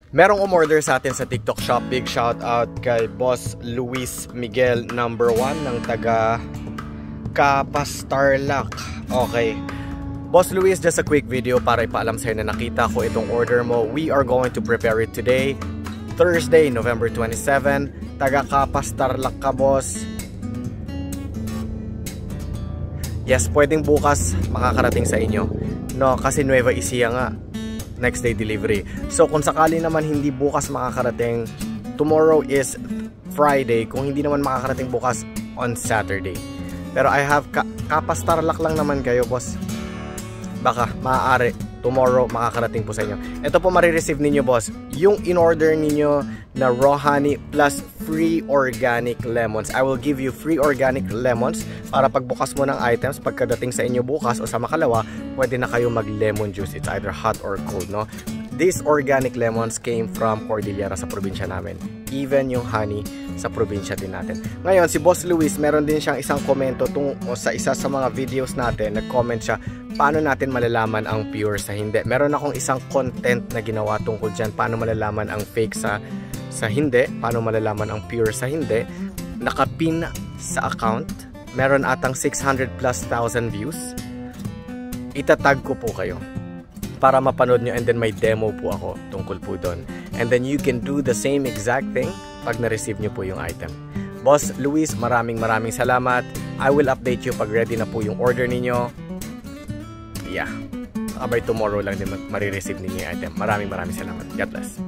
Merong umorder sa atin sa TikTok Shop. Big shout out kay Boss Luis Miguel number 1 ng taga Kapastarlac. Okay, Boss Luis, just a quick video para ipaalam sa'yo na nakita ko itong order mo. We are going to prepare it today, Thursday, November 27. Taga Kapastarlac ka, boss. Yes, pwedeng bukas makakarating sa inyo, no? Kasi Nueva Ecija nga, next day delivery. So kung sakali naman hindi bukas makakarating, tomorrow is Friday. Kung hindi naman makakarating bukas, on Saturday. Pero I have Kapastarlac lang naman kayo, boss. Baka maaari tomorrow makakarating po sa inyo. Ito po marireceive ninyo, boss, yung in-order ninyo na raw honey plus free organic lemons. I will give you free organic lemons para pagbukas mo ng items, pagkadating sa inyo bukas o sa makalawa, pwede na kayo mag lemon juice. It's either hot or cold, no? These organic lemons came from Cordillera sa probinsya namin. Even yung honey sa probinsya din natin. Ngayon, si Boss Luis, meron din siyang isang komento sa isa sa mga videos natin. Nag-comment siya, paano natin malalaman ang pure sa hindi. Meron akong isang content na ginawa tungkol dyan, paano malalaman ang fake sa hindi, paano malalaman ang pure sa hindi. Nakapin sa account, meron atang 600,000+ views. Itatag ko po kayo para mapanood nyo, and then may demo po ako tungkol po doon. And then you can do the same exact thing pag na-receive nyo po yung item. Boss Luis, maraming salamat. I will update you pag ready na po yung order ninyo. Yeah, by tomorrow lang din marireceive ninyo yung item. Maraming salamat. God bless.